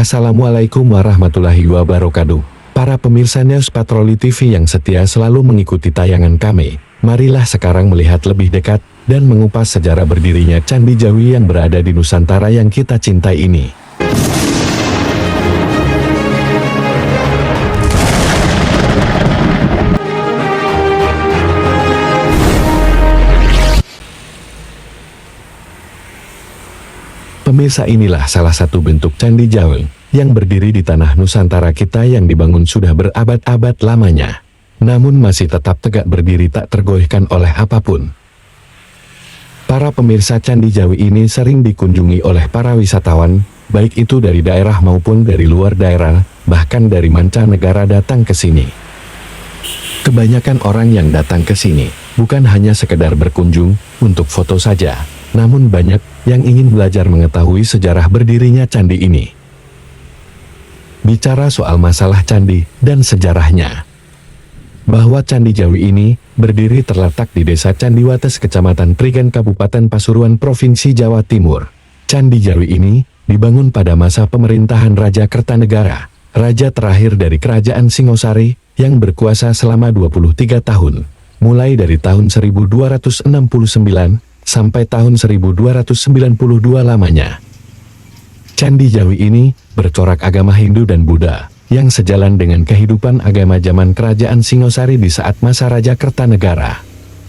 Assalamualaikum warahmatullahi wabarakatuh. Para pemirsa News Patroli TV yang setia selalu mengikuti tayangan kami, marilah sekarang melihat lebih dekat dan mengupas sejarah berdirinya Candi Jawi yang berada di Nusantara yang kita cintai ini. Pemirsa, inilah salah satu bentuk Candi Jawi yang berdiri di tanah Nusantara kita yang dibangun sudah berabad-abad lamanya. Namun masih tetap tegak berdiri tak tergoyahkan oleh apapun. Para pemirsa, Candi Jawi ini sering dikunjungi oleh para wisatawan, baik itu dari daerah maupun dari luar daerah, bahkan dari mancanegara datang ke sini. Kebanyakan orang yang datang ke sini bukan hanya sekedar berkunjung untuk foto saja, namun banyak yang ingin belajar mengetahui sejarah berdirinya candi ini. Bicara soal masalah candi dan sejarahnya, bahwa Candi Jawi ini berdiri terletak di Desa Candiwates, Kecamatan Prigen, Kabupaten Pasuruan, Provinsi Jawa Timur. Candi Jawi ini dibangun pada masa pemerintahan Raja Kertanegara, raja terakhir dari Kerajaan Singosari yang berkuasa selama 23 tahun, mulai dari tahun 1269 sampai tahun 1292 lamanya. Candi Jawi ini bercorak agama Hindu dan Buddha, yang sejalan dengan kehidupan agama zaman Kerajaan Singosari di saat masa Raja Kertanegara,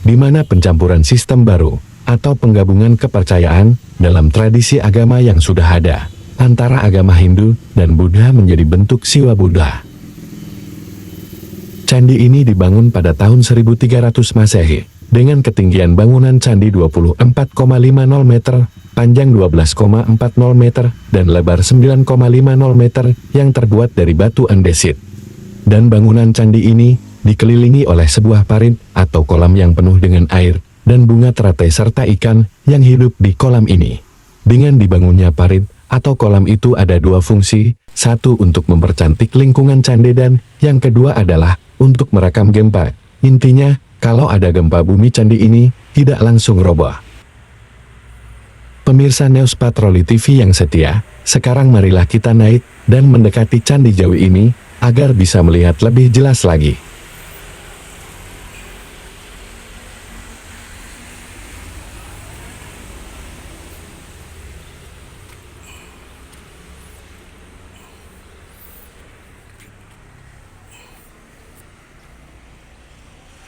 di mana pencampuran sistem baru atau penggabungan kepercayaan dalam tradisi agama yang sudah ada antara agama Hindu dan Buddha menjadi bentuk Siwa Buddha. Candi ini dibangun pada tahun 1300 Masehi, dengan ketinggian bangunan candi 24,50 meter, panjang 12,40 meter, dan lebar 9,50 meter yang terbuat dari batu andesit. Dan bangunan candi ini dikelilingi oleh sebuah parit atau kolam yang penuh dengan air dan bunga teratai serta ikan yang hidup di kolam ini. Dengan dibangunnya parit atau kolam itu ada dua fungsi, satu untuk mempercantik lingkungan candi dan yang kedua adalah untuk merekam gempa. Intinya, kalau ada gempa bumi, candi ini tidak langsung roboh. Pemirsa News Patroli TV yang setia, sekarang marilah kita naik dan mendekati Candi Jawi ini agar bisa melihat lebih jelas lagi.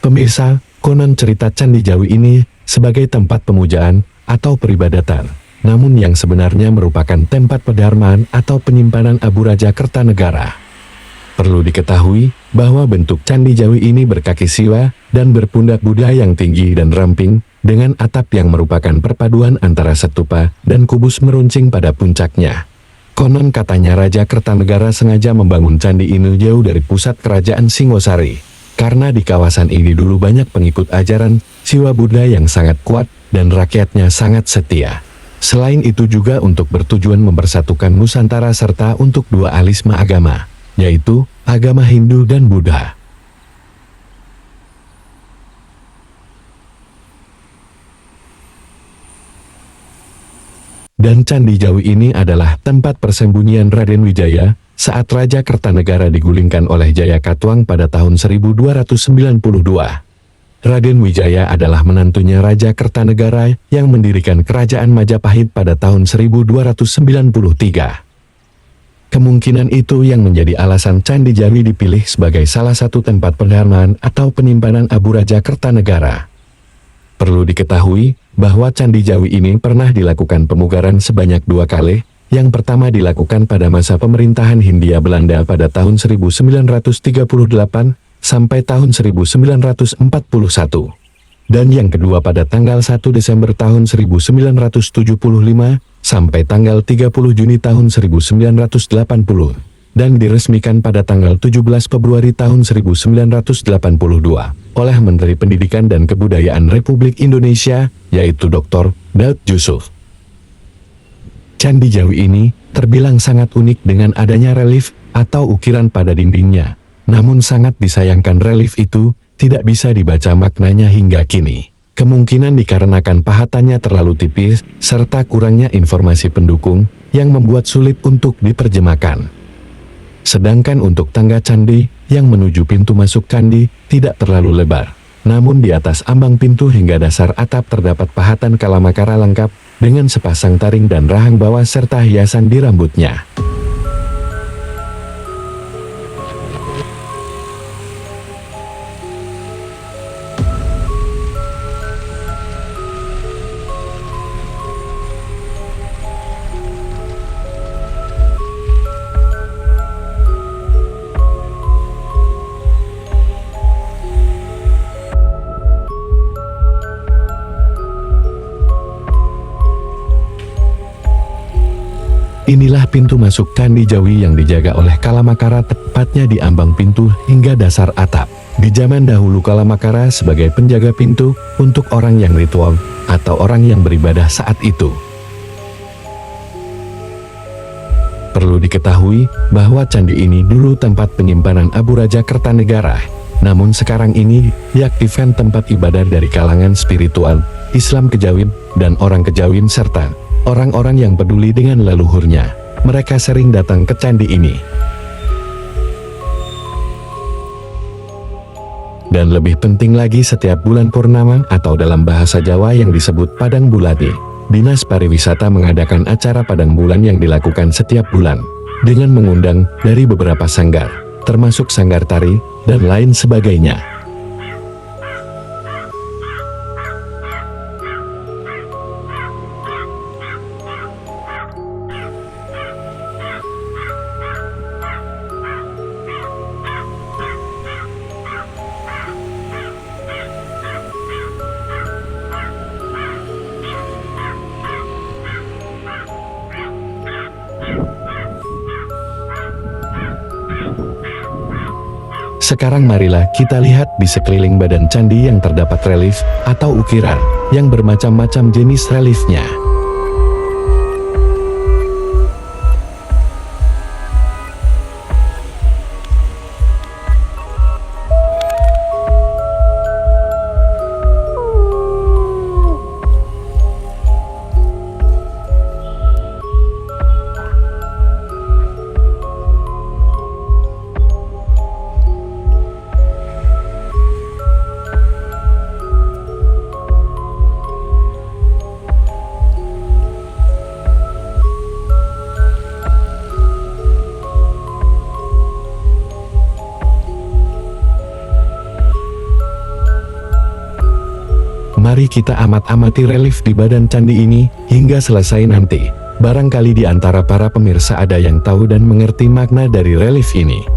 Pemirsa, konon cerita Candi Jawi ini sebagai tempat pemujaan atau peribadatan, namun yang sebenarnya merupakan tempat pedharmaan atau penyimpanan abu Raja Kertanegara. Perlu diketahui bahwa bentuk Candi Jawi ini berkaki siwa dan berpundak Buddha yang tinggi dan ramping, dengan atap yang merupakan perpaduan antara stupa dan kubus meruncing pada puncaknya. Konon katanya Raja Kertanegara sengaja membangun candi ini jauh dari pusat Kerajaan Singosari, karena di kawasan ini dulu banyak pengikut ajaran Siwa Buddha yang sangat kuat dan rakyatnya sangat setia. Selain itu juga untuk bertujuan mempersatukan Nusantara serta untuk dualisme agama, yaitu agama Hindu dan Buddha. Dan Candi Jawi ini adalah tempat persembunyian Raden Wijaya saat Raja Kertanegara digulingkan oleh Jayakatwang pada tahun 1292. Raden Wijaya adalah menantunya Raja Kertanegara yang mendirikan Kerajaan Majapahit pada tahun 1293. Kemungkinan itu yang menjadi alasan Candi Jawi dipilih sebagai salah satu tempat pendharmaan atau penyimpanan abu Raja Kertanegara. Perlu diketahui bahwa Candi Jawi ini pernah dilakukan pemugaran sebanyak 2 kali. Yang pertama dilakukan pada masa pemerintahan Hindia Belanda pada tahun 1938 sampai tahun 1941. Dan yang kedua pada tanggal 1 Desember tahun 1975 sampai tanggal 30 Juni tahun 1980. Dan diresmikan pada tanggal 17 Februari tahun 1982 oleh Menteri Pendidikan dan Kebudayaan Republik Indonesia, yaitu Dr. Daud Yusuf. Candi Jawi ini terbilang sangat unik dengan adanya relief atau ukiran pada dindingnya. Namun sangat disayangkan relief itu tidak bisa dibaca maknanya hingga kini. Kemungkinan dikarenakan pahatannya terlalu tipis, serta kurangnya informasi pendukung, yang membuat sulit untuk diterjemahkan. Sedangkan untuk tangga candi, yang menuju pintu masuk candi, tidak terlalu lebar. Namun di atas ambang pintu hingga dasar atap terdapat pahatan kalamakara lengkap, dengan sepasang taring dan rahang bawah serta hiasan di rambutnya. Inilah pintu masuk Candi Jawi yang dijaga oleh Kalamakara, tepatnya di ambang pintu hingga dasar atap. Di zaman dahulu Kalamakara sebagai penjaga pintu untuk orang yang ritual atau orang yang beribadah saat itu. Perlu diketahui bahwa candi ini dulu tempat penyimpanan Abu Raja Kertanegara. Namun sekarang ini diaktifkan tempat ibadah dari kalangan spiritual, Islam Kejawen, dan orang Kejawen serta orang-orang yang peduli dengan leluhurnya. Mereka sering datang ke candi ini. Dan lebih penting lagi, setiap bulan purnama atau dalam bahasa Jawa yang disebut Padang Bulati, Dinas Pariwisata mengadakan acara Padang Bulan yang dilakukan setiap bulan dengan mengundang dari beberapa sanggar, termasuk sanggar tari dan lain sebagainya. Sekarang marilah kita lihat di sekeliling badan candi yang terdapat relief atau ukiran yang bermacam-macam jenis reliefnya. Mari kita amat-amati relief di badan candi ini hingga selesai nanti. Barangkali di antara para pemirsa ada yang tahu dan mengerti makna dari relief ini.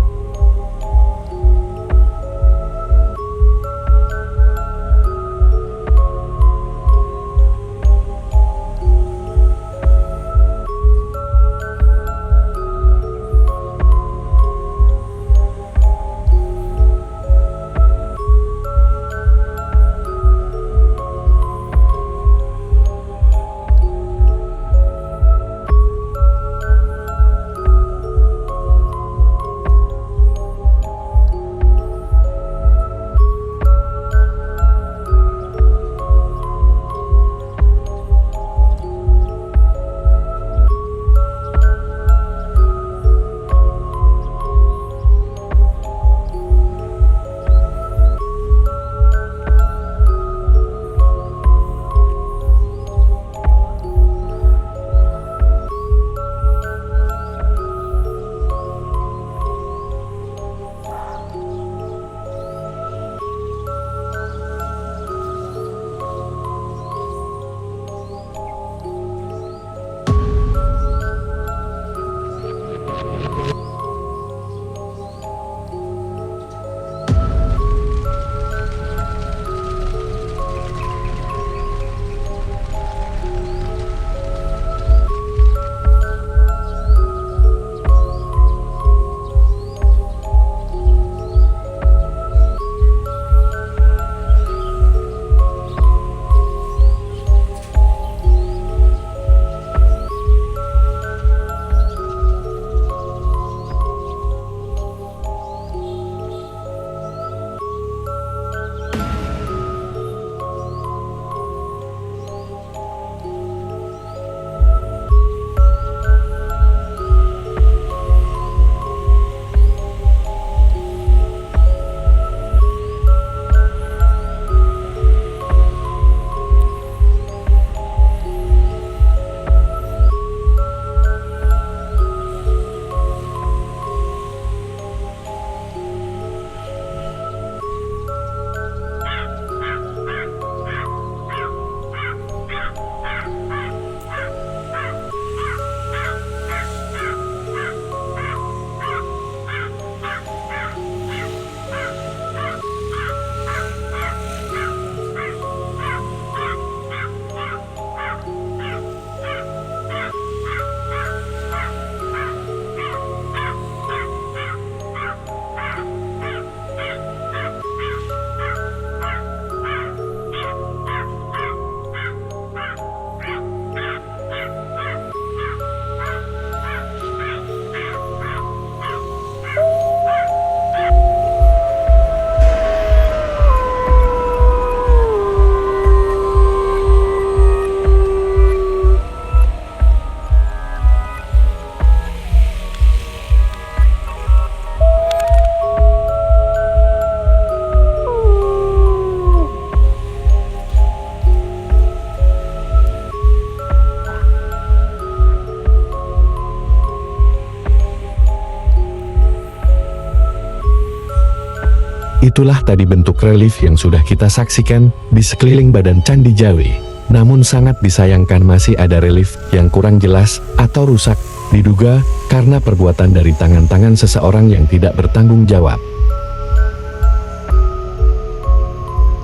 Itulah tadi bentuk relief yang sudah kita saksikan di sekeliling badan Candi Jawi. Namun sangat disayangkan masih ada relief yang kurang jelas atau rusak, diduga karena perbuatan dari tangan-tangan seseorang yang tidak bertanggung jawab.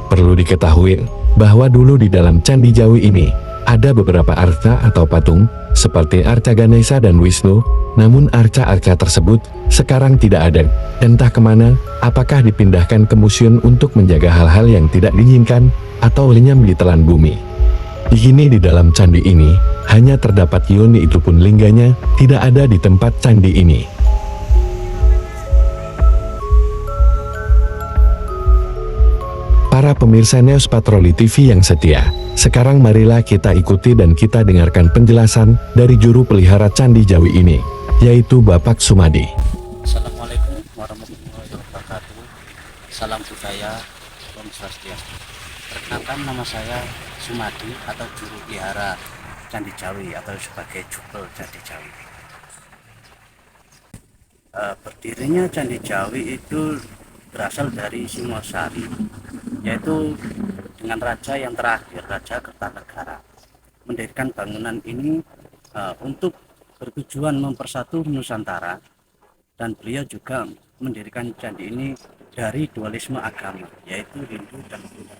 Perlu diketahui bahwa dulu di dalam Candi Jawi ini ada beberapa arca atau patung seperti arca Ganesha dan Wisnu, namun arca-arca tersebut sekarang tidak ada. Entah kemana, apakah dipindahkan ke museum untuk menjaga hal-hal yang tidak diinginkan atau lenyam di telan bumi. Di sini di dalam candi ini hanya terdapat yoni, itu pun lingganya tidak ada di tempat candi ini. Para pemirsa News Patroli TV yang setia, sekarang marilah kita ikuti dan kita dengarkan penjelasan dari juru pelihara Candi Jawi ini, yaitu Bapak Sumadi. Assalamualaikum warahmatullahi wabarakatuh. Salam budaya, Om Swastiastu. Perkenalkan, nama saya Sumadi atau juru pelihara Candi Jawi atau sebagai jubel Candi Jawi. Berdirinya Candi Jawi itu berasal dari Singosari, yaitu dengan raja yang terakhir, Raja Kertanegara, mendirikan bangunan ini untuk bertujuan mempersatu Nusantara, dan beliau juga mendirikan candi ini dari dualisme agama, yaitu Hindu dan Buddha.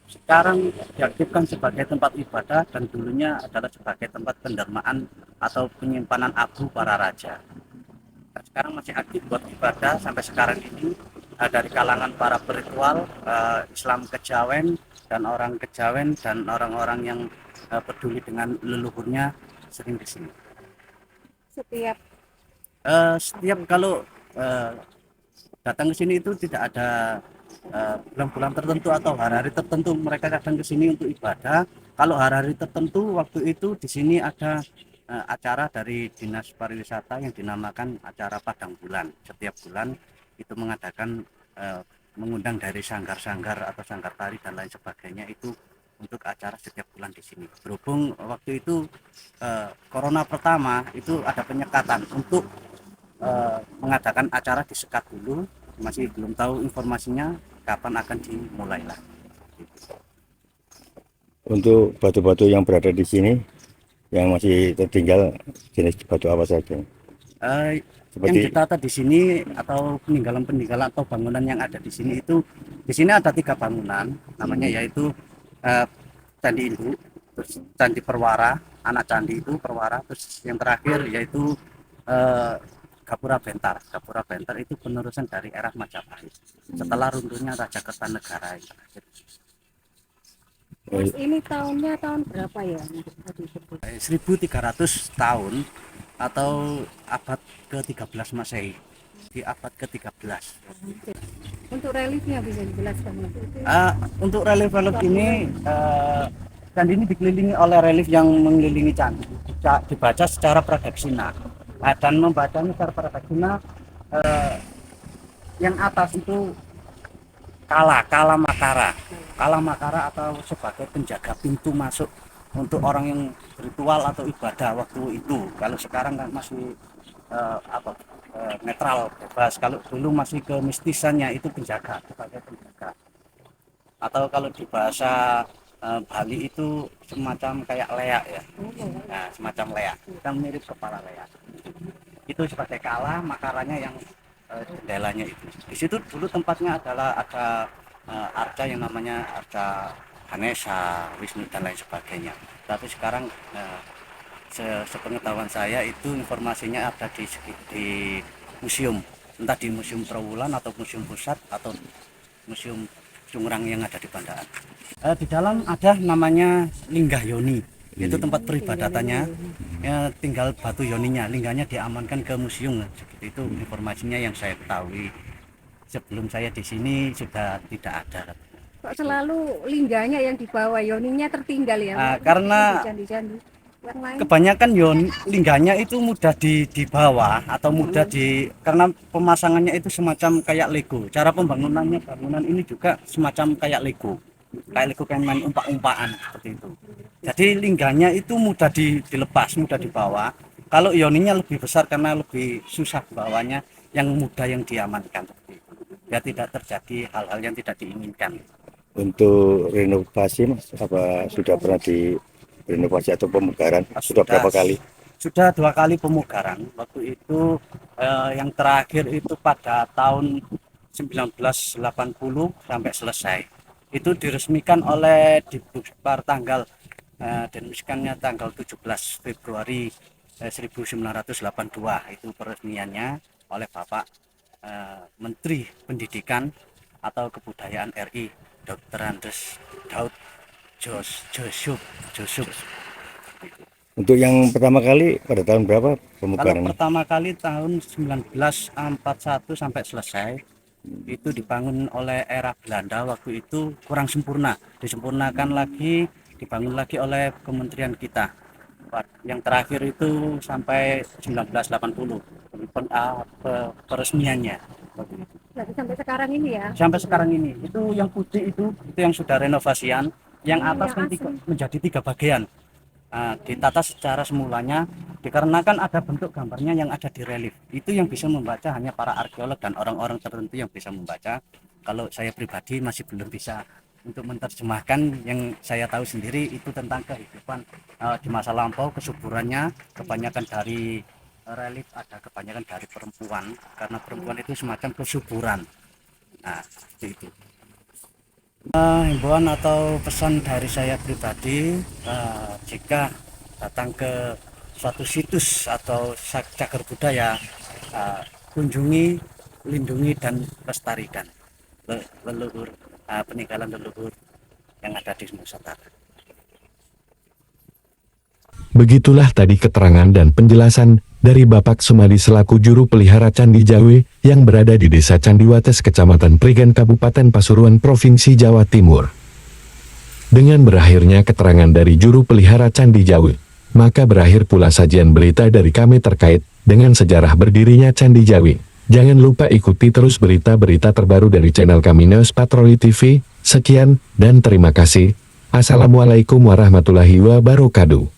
Sekarang diaktifkan sebagai tempat ibadah dan dulunya adalah sebagai tempat pendermaan atau penyimpanan abu para raja. Sekarang masih aktif buat ibadah sampai sekarang ini, dari kalangan para berritual Islam Kejawen dan orang Kejawen dan orang-orang yang peduli dengan leluhurnya sering di sini. Setiap kalau datang ke sini itu tidak ada bulan-bulan tertentu atau hari-hari tertentu mereka datang ke sini untuk ibadah. Kalau hari-hari tertentu, waktu itu di sini ada acara dari Dinas Pariwisata yang dinamakan acara Padang Bulan. Setiap bulan itu mengadakan mengundang dari sanggar-sanggar atau sanggar tari dan lain sebagainya itu untuk acara setiap bulan di sini. Berhubung waktu itu corona pertama itu ada penyekatan untuk mengadakan acara, disekat dulu, masih belum tahu informasinya kapan akan dimulai lah. Untuk batu-batu yang berada di sini yang masih tertinggal, jenis batu apa saja? Yang ditata di sini atau peninggalan-peninggalan atau bangunan yang ada di sini itu, di sini ada 3 bangunan namanya, yaitu Candi Induk, terus Candi Perwara, anak candi itu Perwara, terus yang terakhir yaitu Gapura Bentar. Gapura Bentar itu penerusan dari era Majapahit setelah runtuhnya Raja Kertanegara yang terakhir. Mas, ini tahunnya tahun berapa ya? 1300 tahun atau abad ke-13 Masehi, di abad ke-13. Untuk reliefnya bisa dijelaskan? Untuk relief-relief ini, candi ini dikelilingi oleh relief yang mengelilingi candi, dibaca secara pradaksina. Dan membacanya secara pradaksina, yang atas itu Kala Makara atau sebagai penjaga pintu masuk untuk orang yang ritual atau ibadah waktu itu. Kalau sekarang kan masih netral, bebas. Kalau dulu masih kemistisannya itu penjaga, sebagai penjaga. Atau kalau di bahasa Bali itu semacam kayak leak ya. Nah, semacam leak, kan mirip kepala leak. Itu sebagai Kala, Makaranya yang jendelanya itu. Di situ dulu tempatnya adalah ada arca yang namanya arca Ganesha, Wisnu dan lain sebagainya. Tapi sekarang sepengetahuan saya itu informasinya ada di museum, entah di Museum Trowulan atau Museum Pusat atau Museum Junggrang yang ada di Pandaan. Di dalam ada namanya Linggah Yoni, itu tempat peribadatannya. Ya, tinggal batu yoninya, lingganya diamankan ke museum. Itu informasinya yang saya ketahui. Sebelum saya di sini sudah tidak ada. Kok selalu lingganya yang dibawa, yoninya tertinggal ya? Karena Candi-candi yang lain. Kebanyakan lingganya itu mudah dibawa atau mudah karena pemasangannya itu semacam kayak Lego. Cara pembangunannya, bangunan ini juga semacam kayak Lego kayak main umpak-umpakan seperti itu. Jadi lingganya itu mudah dilepas, mudah dibawa. Kalau yoninya lebih besar karena lebih susah bawanya, yang mudah yang diamankan seperti itu. biar tidak terjadi hal-hal yang tidak diinginkan. Untuk renovasi Mas, apa sudah pernah direnovasi atau pemugaran? Sudah berapa kali? Sudah 2 kali pemugaran. Waktu itu yang terakhir itu pada tahun 1980 sampai selesai. Itu diresmikan oleh Digbudpar diresmikannya tanggal 17 Februari 1982. Itu peresmiannya oleh Bapak Menteri Pendidikan atau Kebudayaan RI, Dr. Andes Daud Josyup. Untuk yang pertama kali pada tahun berapa Kalau pemugaran? pertama kali tahun 1941 sampai selesai, itu dibangun oleh era Belanda. Waktu itu kurang sempurna, disempurnakan lagi, dibangun lagi oleh kementerian kita. Yang terakhir itu sampai 1980 peresmiannya. Berarti sampai sekarang ini ya. Sampai sekarang ini itu yang putih itu yang sudah renovasian, yang atas kan menjadi 3 bagian. Ditata secara semulanya dikarenakan ada bentuk gambarnya yang ada di relief. Itu yang bisa membaca hanya para arkeolog dan orang-orang tertentu yang bisa membaca. Kalau saya pribadi masih belum bisa untuk menerjemahkan. Yang saya tahu sendiri itu tentang kehidupan di masa lampau, kesuburannya kebanyakan dari relief, ada kebanyakan dari perempuan, karena perempuan itu semacam kesuburan. Nah, seperti itu. Himbauan atau pesan dari saya pribadi, jika datang ke suatu situs atau cagar budaya, kunjungi, lindungi dan lestarikan leluhur, peninggalan leluhur yang ada di Nusantara. Begitulah tadi keterangan dan penjelasan dari Bapak Sumadi selaku juru pelihara Candi Jawi yang berada di Desa Candiwates, Kecamatan Prigen, Kabupaten Pasuruan, Provinsi Jawa Timur. Dengan berakhirnya keterangan dari juru pelihara Candi Jawi, maka berakhir pula sajian berita dari kami terkait dengan sejarah berdirinya Candi Jawi. Jangan lupa ikuti terus berita-berita terbaru dari channel kami News Patroli TV. Sekian dan terima kasih. Assalamualaikum warahmatullahi wabarakatuh.